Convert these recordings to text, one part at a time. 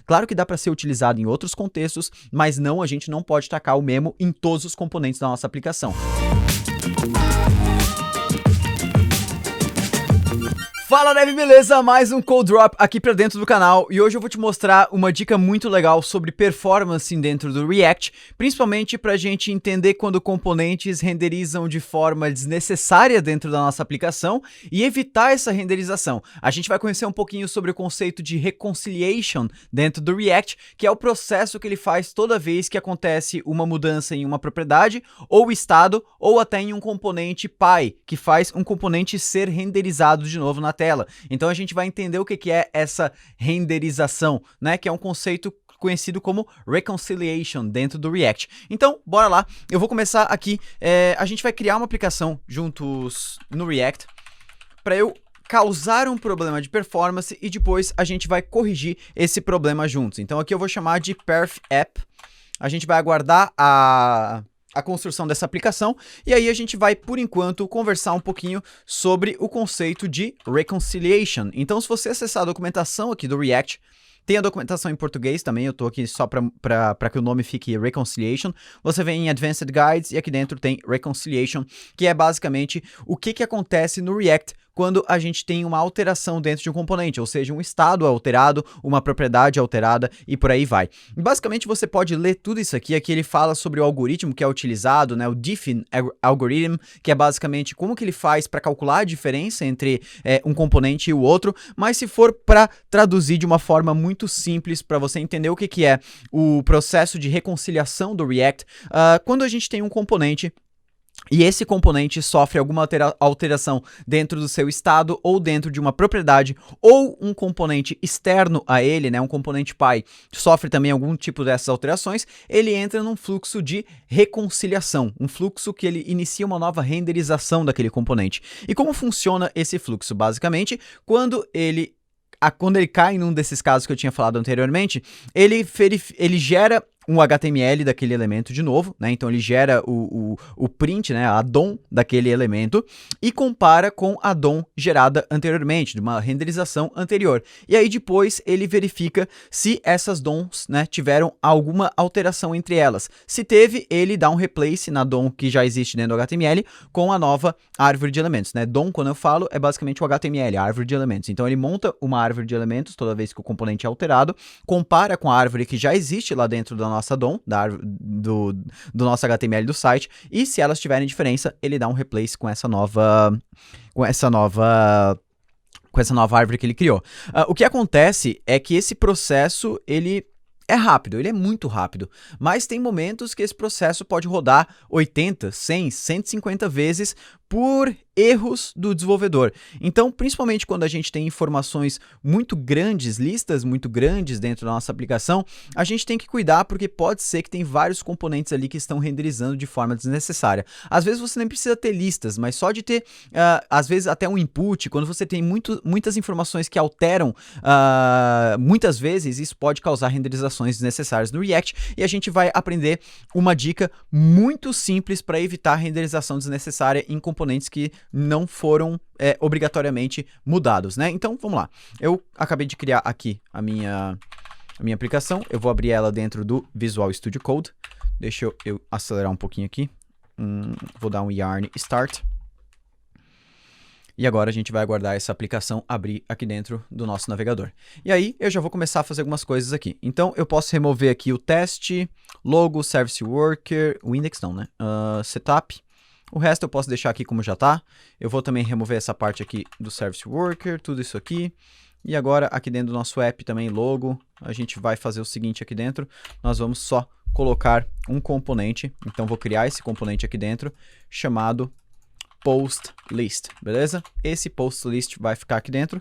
Claro que dá para ser utilizado em outros contextos, mas não, a gente não pode tacar o memo em todos os componentes da nossa aplicação. Fala, Dev, beleza? Mais um Code Drop aqui pra dentro do canal e hoje eu vou te mostrar uma dica muito legal sobre performance dentro do React, principalmente pra gente entender quando componentes renderizam de forma desnecessária dentro da nossa aplicação e evitar essa renderização. A gente vai conhecer um pouquinho sobre o conceito de reconciliation dentro do React, que é o processo que ele faz toda vez que acontece uma mudança em uma propriedade ou estado ou até em um componente pai, que faz um componente ser renderizado de novo na tela. Então a gente vai entender o que é essa renderização, né? Que é um conceito conhecido como reconciliation dentro do React. Então, bora lá. Eu vou começar aqui. A gente vai criar uma aplicação juntos no React para eu causar um problema de performance e depois a gente vai corrigir esse problema juntos. Então aqui eu vou chamar de perf app. A gente vai aguardar a construção dessa aplicação, e aí a gente vai, por enquanto, conversar um pouquinho sobre o conceito de reconciliation. Então, se você acessar a documentação aqui do React, tem a documentação em português também, eu tô aqui só para que o nome fique reconciliation. Você vem em Advanced Guides e aqui dentro tem reconciliation, que é basicamente o que acontece no React quando a gente tem uma alteração dentro de um componente, ou seja, um estado alterado, uma propriedade alterada e por aí vai. Basicamente, você pode ler tudo isso aqui. Aqui ele fala sobre o algoritmo que é utilizado, né, o Diffin algorithm, que é basicamente como que ele faz para calcular a diferença entre um componente e o outro, mas se for para traduzir de uma forma muito simples, para você entender o que é o processo de reconciliação do React, quando a gente tem um componente e esse componente sofre alguma alteração dentro do seu estado ou dentro de uma propriedade, ou um componente externo a ele, né, um componente pai, sofre também algum tipo dessas alterações, ele entra num fluxo de reconciliação, um fluxo que ele inicia uma nova renderização daquele componente. E como funciona esse fluxo? Basicamente, quando ele cai num desses casos que eu tinha falado anteriormente, ele gera um HTML daquele elemento de novo, né? Então ele gera o print, né? A DOM daquele elemento e compara com a DOM gerada anteriormente, de uma renderização anterior. E aí depois ele verifica se essas DOMs, né, tiveram alguma alteração entre elas. Se teve, ele dá um replace na DOM que já existe dentro do HTML com a nova árvore de elementos, né? DOM, quando eu falo, é basicamente o HTML, a árvore de elementos. Então ele monta uma árvore de elementos toda vez que o componente é alterado, compara com a árvore que já existe lá dentro da nossa DOM, do nosso HTML do site, e se elas tiverem diferença, ele dá um replace com essa nova árvore que ele criou. O que acontece é que esse processo, ele é rápido, ele é muito rápido, mas tem momentos que esse processo pode rodar 80, 100, 150 vezes por erros do desenvolvedor. Então, principalmente quando a gente tem informações muito grandes, listas muito grandes dentro da nossa aplicação, a gente tem que cuidar porque pode ser que tem vários componentes ali que estão renderizando de forma desnecessária. Às vezes você nem precisa ter listas, mas só de ter, às vezes até um input, quando você tem muitas informações que alteram, muitas vezes isso pode causar renderizações desnecessárias no React, e a gente vai aprender uma dica muito simples para evitar renderização desnecessária em componentes que não foram obrigatoriamente mudados, né? Então, vamos lá. Eu acabei de criar aqui a minha aplicação. Eu vou abrir ela dentro do Visual Studio Code. Deixa eu acelerar um pouquinho aqui. Vou dar um yarn start. E agora a gente vai aguardar essa aplicação abrir aqui dentro do nosso navegador. E aí eu já vou começar a fazer algumas coisas aqui. Então eu posso remover aqui o teste, logo, service worker, o index não, né? Setup. O resto eu posso deixar aqui como já tá. Eu vou também remover essa parte aqui do service worker, tudo isso aqui. E agora aqui dentro do nosso app também, logo, a gente vai fazer o seguinte aqui dentro. Nós vamos só colocar um componente. Então vou criar esse componente aqui dentro, chamado post list, beleza? Esse post list vai ficar aqui dentro.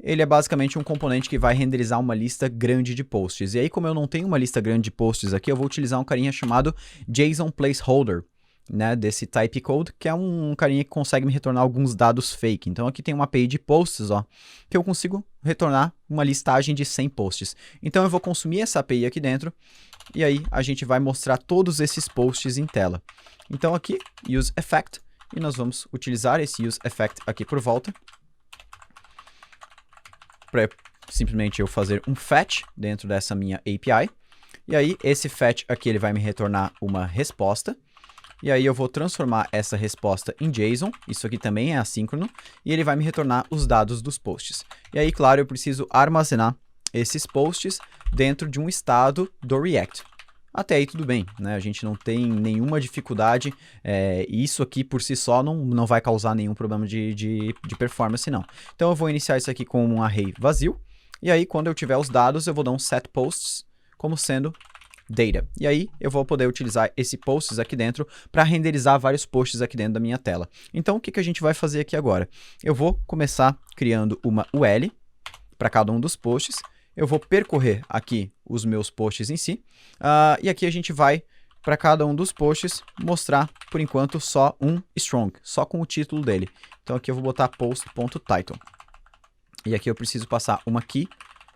Ele é basicamente um componente que vai renderizar uma lista grande de posts. E aí, como eu não tenho uma lista grande de posts aqui, eu vou utilizar um carinha chamado JSON placeholder, né, desse type code, que é um carinha que consegue me retornar alguns dados fake. Então aqui tem uma API de posts, ó, que eu consigo retornar uma listagem de 100 posts. Então eu vou consumir essa API aqui dentro, e aí a gente vai mostrar todos esses posts em tela. Então aqui, use effect, e nós vamos utilizar esse use effect aqui por volta, para simplesmente eu fazer um fetch dentro dessa minha API. E aí, esse fetch aqui ele vai me retornar uma resposta. E aí eu vou transformar essa resposta em JSON, isso aqui também é assíncrono, e ele vai me retornar os dados dos posts. E aí, claro, eu preciso armazenar esses posts dentro de um estado do React. Até aí tudo bem, né? A gente não tem nenhuma dificuldade, isso aqui por si só não vai causar nenhum problema de performance, não. Então eu vou iniciar isso aqui com um array vazio, e aí quando eu tiver os dados eu vou dar um set posts como sendo data. E aí eu vou poder utilizar esse posts aqui dentro para renderizar vários posts aqui dentro da minha tela. Então o que a gente vai fazer aqui agora? Eu vou começar criando uma UL para cada um dos posts. Eu vou percorrer aqui os meus posts em si. E aqui a gente vai, para cada um dos posts, mostrar, por enquanto, só um strong, só com o título dele. Então aqui eu vou botar post.title. E aqui eu preciso passar uma key,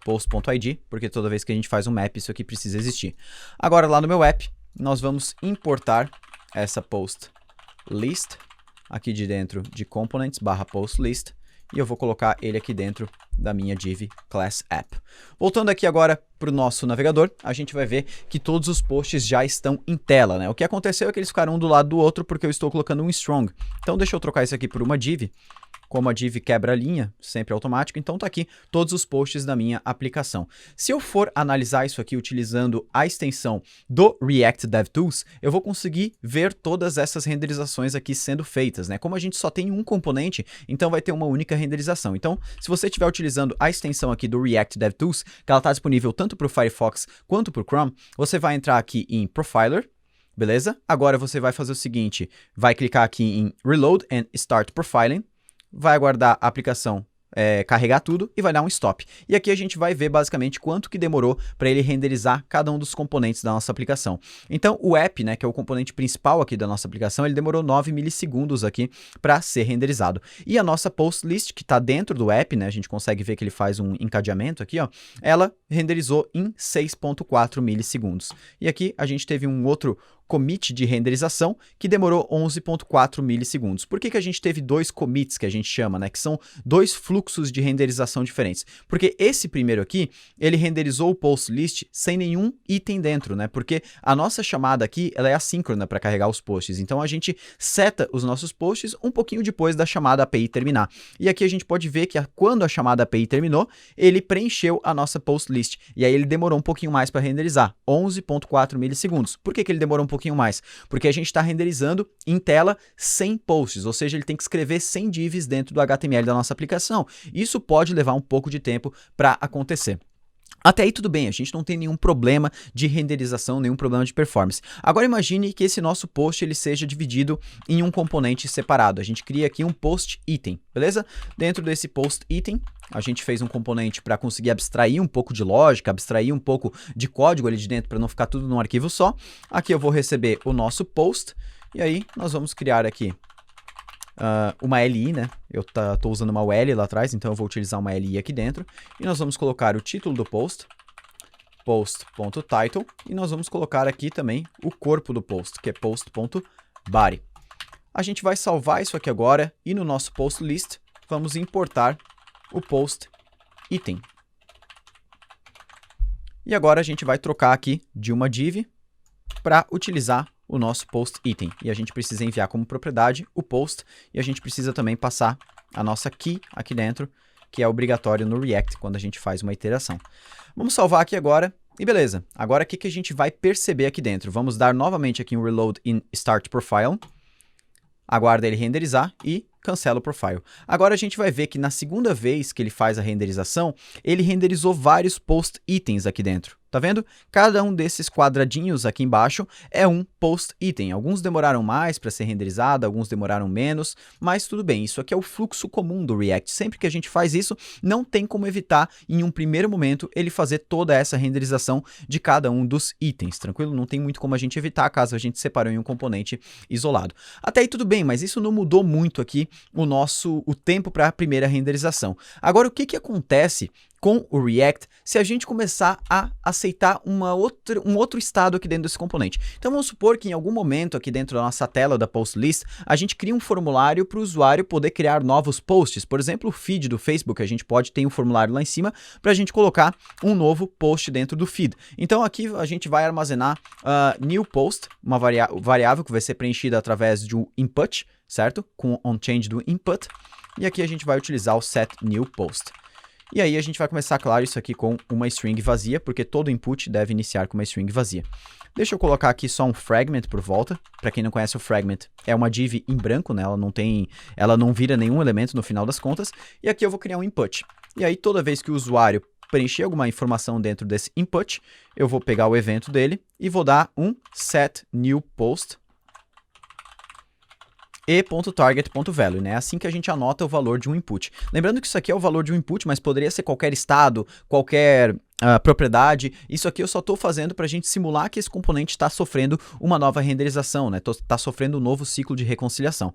post.id, porque toda vez que a gente faz um map, isso aqui precisa existir. Agora, lá no meu app, nós vamos importar essa post list, aqui de dentro de components /post list, e eu vou colocar ele aqui dentro da minha div class app. Voltando aqui agora para o nosso navegador, a gente vai ver que todos os posts já estão em tela, né? O que aconteceu é que eles ficaram um do lado do outro porque eu estou colocando um strong. Então deixa eu trocar isso aqui por uma div. Como a div quebra a linha, sempre automático, então tá aqui todos os posts da minha aplicação. Se eu for analisar isso aqui utilizando a extensão do React DevTools, eu vou conseguir ver todas essas renderizações aqui sendo feitas, né? Como a gente só tem um componente, então vai ter uma única renderização. Então, se você estiver utilizando a extensão aqui do React DevTools, que ela está disponível tanto para o Firefox quanto para o Chrome, você vai entrar aqui em Profiler, beleza? Agora você vai fazer o seguinte, vai clicar aqui em Reload and Start Profiling, vai aguardar a aplicação carregar tudo e vai dar um stop. E aqui a gente vai ver basicamente quanto que demorou para ele renderizar cada um dos componentes da nossa aplicação. Então o app, né, que é o componente principal aqui da nossa aplicação, ele demorou 9 milissegundos aqui para ser renderizado. E a nossa post list, que está dentro do app, né, a gente consegue ver que ele faz um encadeamento aqui, ó, ela renderizou em 6.4 milissegundos. E aqui a gente teve um outro commit de renderização que demorou 11.4 milissegundos. Por que a gente teve dois commits que a gente chama, né? Que são dois fluxos de renderização diferentes. Porque esse primeiro aqui, ele renderizou o post list sem nenhum item dentro, né? Porque a nossa chamada aqui, ela é assíncrona para carregar os posts. Então a gente seta os nossos posts um pouquinho depois da chamada API terminar. E aqui a gente pode ver que quando a chamada API terminou, ele preencheu a nossa post list. E aí ele demorou um pouquinho mais para renderizar, 11.4 milissegundos. Por que ele demorou um pouquinho mais? Porque a gente está renderizando em tela 100 posts, ou seja, ele tem que escrever 100 divs dentro do HTML da nossa aplicação. Isso pode levar um pouco de tempo para acontecer. Até aí tudo bem, a gente não tem nenhum problema de renderização, nenhum problema de performance. Agora imagine que esse nosso post ele seja dividido em um componente separado. A gente cria aqui um post item, beleza? Dentro desse post item, a gente fez um componente para conseguir abstrair um pouco de lógica, abstrair um pouco de código ali de dentro para não ficar tudo num arquivo só. Aqui eu vou receber o nosso post e aí nós vamos criar aqui uma LI, né? Eu tô usando uma UL lá atrás, então eu vou utilizar uma LI aqui dentro. E nós vamos colocar o título do post, post.title, e nós vamos colocar aqui também o corpo do post, que é post.body. A gente vai salvar isso aqui agora, e no nosso post list, vamos importar o post item. E agora a gente vai trocar aqui de uma div para utilizar o nosso post item. E a gente precisa enviar como propriedade o post e a gente precisa também passar a nossa key aqui dentro, que é obrigatório no React quando a gente faz uma iteração. Vamos salvar aqui agora e beleza. Agora o que a gente vai perceber aqui dentro? Vamos dar novamente aqui um reload in start profile. Aguarda ele renderizar e cancela o profile. Agora a gente vai ver que na segunda vez que ele faz a renderização, ele renderizou vários post itens aqui dentro. Tá vendo? Cada um desses quadradinhos aqui embaixo é um post item. Alguns demoraram mais para ser renderizado, alguns demoraram menos, mas tudo bem. Isso aqui é o fluxo comum do React. Sempre que a gente faz isso, não tem como evitar, em um primeiro momento, ele fazer toda essa renderização de cada um dos itens, tranquilo? Não tem muito como a gente evitar, caso a gente separou em um componente isolado. Até aí tudo bem, mas isso não mudou muito aqui o tempo para a primeira renderização. Agora, o que acontece com o React se a gente começar a aceitar um outro estado aqui dentro desse componente. Então vamos supor que em algum momento aqui dentro da nossa tela da post list, a gente cria um formulário para o usuário poder criar novos posts. Por exemplo, o feed do Facebook, a gente pode ter um formulário lá em cima para a gente colocar um novo post dentro do feed. Então aqui a gente vai armazenar new post, uma variável que vai ser preenchida através de um input, certo? Com o onChange do input. E aqui a gente vai utilizar o set new post. E aí a gente vai começar, claro, isso aqui com uma string vazia, porque todo input deve iniciar com uma string vazia. Deixa eu colocar aqui só um fragment por volta. Para quem não conhece o fragment, é uma div em branco, né? Ela não vira nenhum elemento no final das contas. E aqui eu vou criar um input. E aí toda vez que o usuário preencher alguma informação dentro desse input, eu vou pegar o evento dele e vou dar um set new post e.target.value, né? É assim que a gente anota o valor de um input. Lembrando que isso aqui é o valor de um input, mas poderia ser qualquer estado, qualquer propriedade. Isso aqui eu só estou fazendo para a gente simular que esse componente está sofrendo uma nova renderização, né? Está sofrendo um novo ciclo de reconciliação.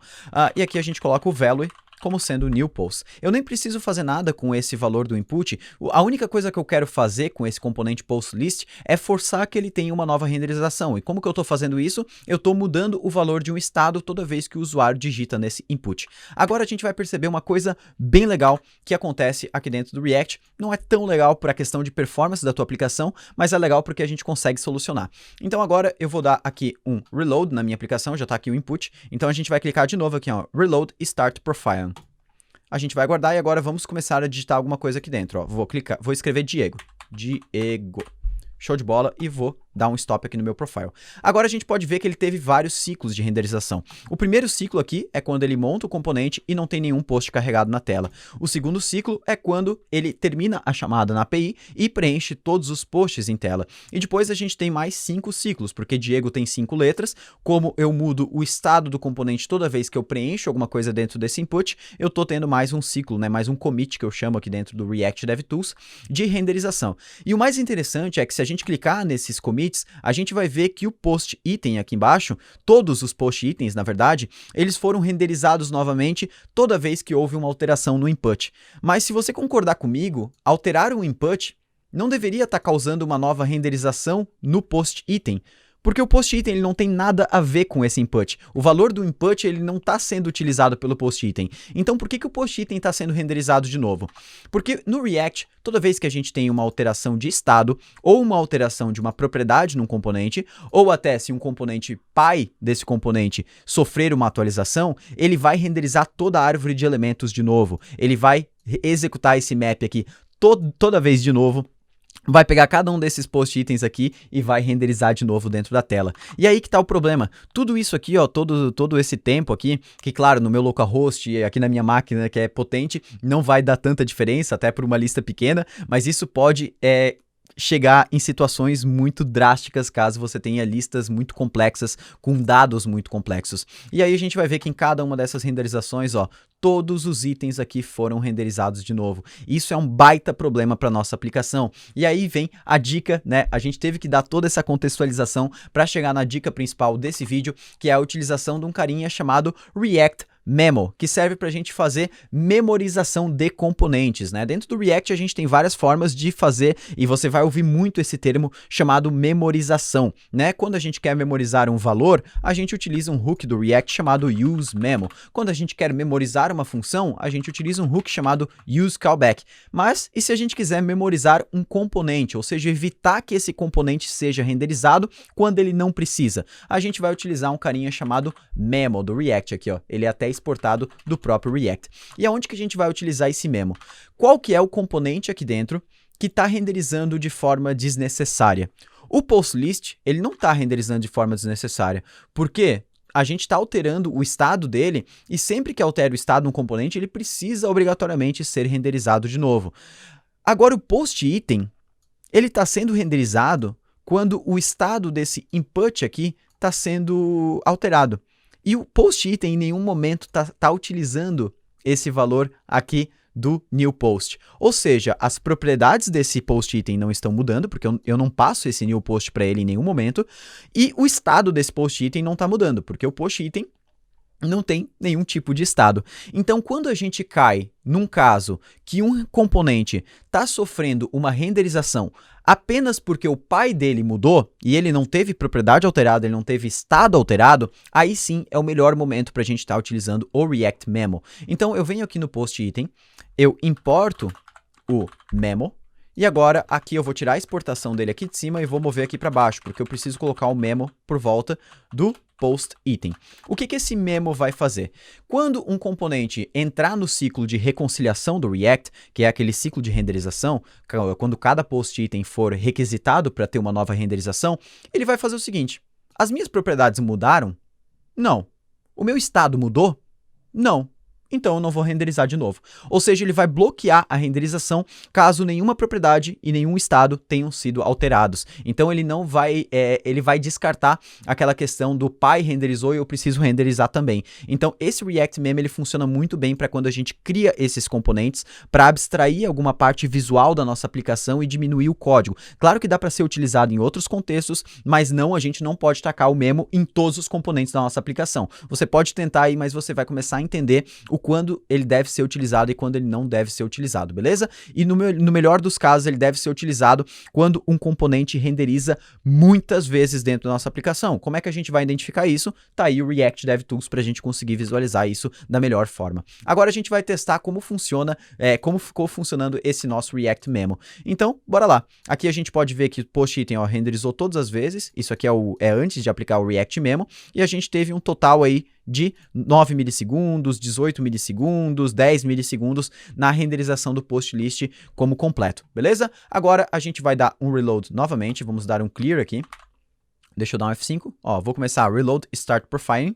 E aqui a gente coloca o value como sendo new post. Eu nem preciso fazer nada com esse valor do input. A única coisa que eu quero fazer com esse componente post list é forçar que ele tenha uma nova renderização. E como que eu estou fazendo isso? Eu estou mudando o valor de um estado toda vez que o usuário digita nesse input. Agora a gente vai perceber uma coisa bem legal que acontece aqui dentro do React. Não é tão legal para a questão de performance da tua aplicação, mas é legal porque a gente consegue solucionar. Então agora eu vou dar aqui um reload na minha aplicação, já está aqui o input. Então a gente vai clicar de novo aqui, ó, reload start profile. A gente vai aguardar e agora vamos começar a digitar alguma coisa aqui dentro. Ó. Vou escrever Diego. Diego. Show de bola e vou dar um stop aqui no meu profile. Agora a gente pode ver que ele teve vários ciclos de renderização. O primeiro ciclo aqui é quando ele monta o componente e não tem nenhum post carregado na tela. O segundo ciclo é quando ele termina a chamada na API e preenche todos os posts em tela. E depois a gente tem mais 5 ciclos, porque Diego tem 5 letras. Como eu mudo o estado do componente toda vez que eu preencho alguma coisa dentro desse input, eu estou tendo mais um ciclo, né? Mais um commit que eu chamo aqui dentro do React DevTools de renderização. E o mais interessante é que se a gente clicar nesses commits, a gente vai ver que o post item aqui embaixo, todos os post itens, na verdade, eles foram renderizados novamente toda vez que houve uma alteração no input. Mas se você concordar comigo, alterar um input não deveria estar causando uma nova renderização no post item. Porque o post item ele não tem nada a ver com esse input. O valor do input ele não está sendo utilizado pelo post item. Então por que o post item está sendo renderizado de novo? Porque no React, toda vez que a gente tem uma alteração de estado ou uma alteração de uma propriedade num componente, ou até se um componente pai desse componente sofrer uma atualização, ele vai renderizar toda a árvore de elementos de novo. Ele vai executar esse map aqui toda vez de novo. Vai pegar cada um desses post itens aqui e vai renderizar de novo dentro da tela. E aí que tá o problema. Tudo isso aqui, ó, todo esse tempo aqui, que claro, no meu localhost e aqui na minha máquina que é potente, não vai dar tanta diferença, até por uma lista pequena, mas isso pode chegar em situações muito drásticas caso você tenha listas muito complexas, com dados muito complexos. E aí a gente vai ver que em cada uma dessas renderizações, ó, todos os itens aqui foram renderizados de novo. Isso é um baita problema para nossa aplicação. E aí vem a dica, né? A gente teve que dar toda essa contextualização para chegar na dica principal desse vídeo, que é a utilização de um carinha chamado React Memo, que serve para a gente fazer memorização de componentes, né? Dentro do React a gente tem várias formas de fazer, e você vai ouvir muito esse termo chamado memorização, né? Quando a gente quer memorizar um valor, a gente utiliza um hook do React chamado useMemo. Quando a gente quer memorizar uma função, a gente utiliza um hook chamado useCallback. Mas, e se a gente quiser memorizar um componente, ou seja, evitar que esse componente seja renderizado quando ele não precisa? A gente vai utilizar um carinha chamado Memo do React aqui, ó. Ele é até exportado do próprio React. E aonde que a gente vai utilizar esse memo? Qual que é o componente aqui dentro que está renderizando de forma desnecessária? O postList, ele não está renderizando de forma desnecessária. Por quê? A gente está alterando o estado dele e sempre que altera o estado de um componente, ele precisa obrigatoriamente ser renderizado de novo. Agora, o postItem, ele está sendo renderizado quando o estado desse input aqui está sendo alterado. E o post-item em nenhum momento tá utilizando esse valor aqui do new post. Ou seja, as propriedades desse post-item não estão mudando, porque eu não passo esse new post para ele em nenhum momento, e o estado desse post-item não está mudando, porque o post-item não tem nenhum tipo de estado. Então, quando a gente cai num caso que um componente está sofrendo uma renderização apenas porque o pai dele mudou e ele não teve propriedade alterada, ele não teve estado alterado, aí sim é o melhor momento para a gente estar utilizando o React Memo. Então, eu venho aqui no post item, eu importo o memo, e agora aqui eu vou tirar a exportação dele aqui de cima e vou mover aqui para baixo, porque eu preciso colocar o memo por volta do post item. O que esse memo vai fazer? Quando um componente entrar no ciclo de reconciliação do React, que é aquele ciclo de renderização, quando cada post item for requisitado para ter uma nova renderização, ele vai fazer o seguinte: as minhas propriedades mudaram? Não. O meu estado mudou? Não. Então eu não vou renderizar de novo. Ou seja, ele vai bloquear a renderização caso nenhuma propriedade e nenhum estado tenham sido alterados. Então ele não vai, ele vai descartar aquela questão do pai renderizou e eu preciso renderizar também. Então esse React Memo ele funciona muito bem para quando a gente cria esses componentes para abstrair alguma parte visual da nossa aplicação e diminuir o código. Claro que dá para ser utilizado em outros contextos, mas não, a gente não pode tacar o memo em todos os componentes da nossa aplicação. Você pode tentar aí, mas você vai começar a entender o quando ele deve ser utilizado e quando ele não deve ser utilizado, beleza? E no melhor dos casos, ele deve ser utilizado quando um componente renderiza muitas vezes dentro da nossa aplicação. Como é que a gente vai identificar isso? Tá aí o React DevTools para a gente conseguir visualizar isso da melhor forma. Agora a gente vai testar como funciona, como ficou funcionando esse nosso React Memo. Então, bora lá. Aqui a gente pode ver que o post item renderizou todas as vezes. Isso aqui é antes de aplicar o React Memo. E a gente teve um total aí de 9 milissegundos, 18 milissegundos, 10 milissegundos na renderização do post list como completo, beleza? Agora a gente vai dar um reload novamente, vamos dar um clear aqui. Deixa eu dar um F5, ó, vou começar reload start profiling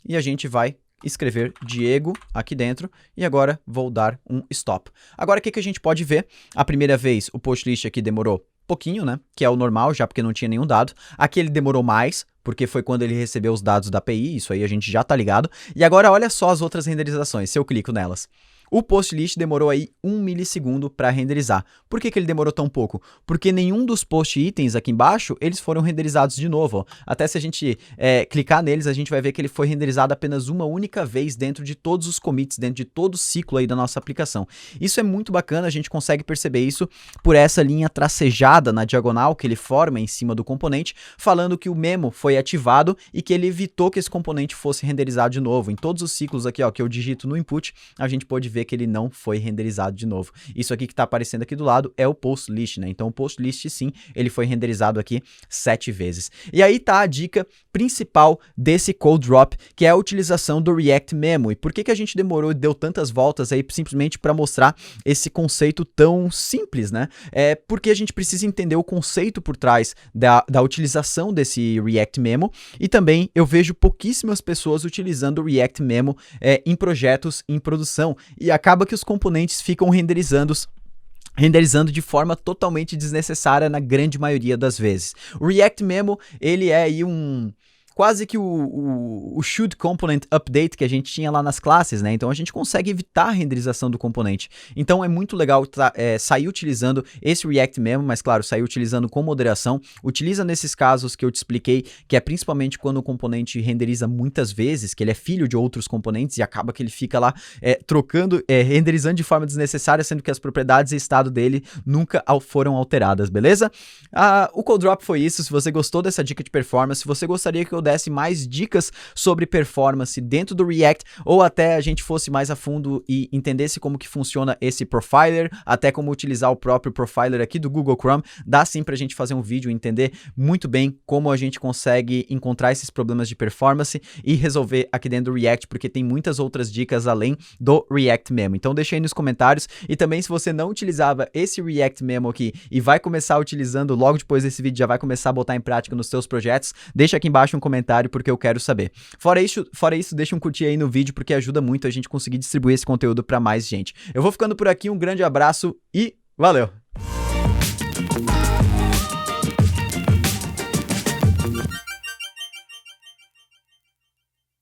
e a gente vai escrever Diego aqui dentro e agora vou dar um stop. Agora o que a gente pode ver? A primeira vez o post list aqui demorou pouquinho, né? Que é o normal, já porque não tinha nenhum dado. Aqui ele demorou mais, porque foi quando ele recebeu os dados da API, isso aí a gente já tá ligado. E agora olha só as outras renderizações, se eu clico nelas. O post list demorou aí 1 milissegundo para renderizar. Por que ele demorou tão pouco? Porque nenhum dos post itens aqui embaixo, eles foram renderizados de novo. Ó. Até se a gente clicar neles, a gente vai ver que ele foi renderizado apenas uma única vez dentro de todos os commits, dentro de todo o ciclo aí da nossa aplicação. Isso é muito bacana, a gente consegue perceber isso por essa linha tracejada na diagonal que ele forma em cima do componente, falando que o memo foi ativado e que ele evitou que esse componente fosse renderizado de novo. Em todos os ciclos aqui, ó, que eu digito no input, a gente pode ver que ele não foi renderizado de novo. Isso aqui que está aparecendo aqui do lado é o post list, né? Então o post list sim, ele foi renderizado aqui 7 vezes. E aí tá a dica principal desse code drop, que é a utilização do React Memo. E por que a gente demorou e deu tantas voltas aí simplesmente para mostrar esse conceito tão simples, né? É porque a gente precisa entender o conceito por trás da utilização desse React Memo e também eu vejo pouquíssimas pessoas utilizando o React Memo em projetos em produção e acaba que os componentes ficam renderizando de forma totalmente desnecessária na grande maioria das vezes. O React Memo, ele é aí quase que o should component update que a gente tinha lá nas classes, né? Então a gente consegue evitar a renderização do componente. Então é muito legal sair utilizando esse React Memo, mas claro, sair utilizando com moderação. Utiliza nesses casos que eu te expliquei, que é principalmente quando o componente renderiza muitas vezes, que ele é filho de outros componentes e acaba que ele fica lá renderizando de forma desnecessária, sendo que as propriedades e estado dele nunca foram alteradas, beleza? O Code Drop foi isso. Se você gostou dessa dica de performance, se você gostaria que eu desse mais dicas sobre performance dentro do React, ou até a gente fosse mais a fundo e entendesse como que funciona esse profiler, até como utilizar o próprio profiler aqui do Google Chrome, dá sim pra gente fazer um vídeo e entender muito bem como a gente consegue encontrar esses problemas de performance e resolver aqui dentro do React, porque tem muitas outras dicas além do React Memo. Então deixa aí nos comentários, e também se você não utilizava esse React Memo aqui e vai começar utilizando logo depois desse vídeo, já vai começar a botar em prática nos seus projetos, deixa aqui embaixo um comentário porque eu quero saber. Fora isso, deixa um curtir aí no vídeo porque ajuda muito a gente conseguir distribuir esse conteúdo para mais gente. Eu vou ficando por aqui, um grande abraço e valeu!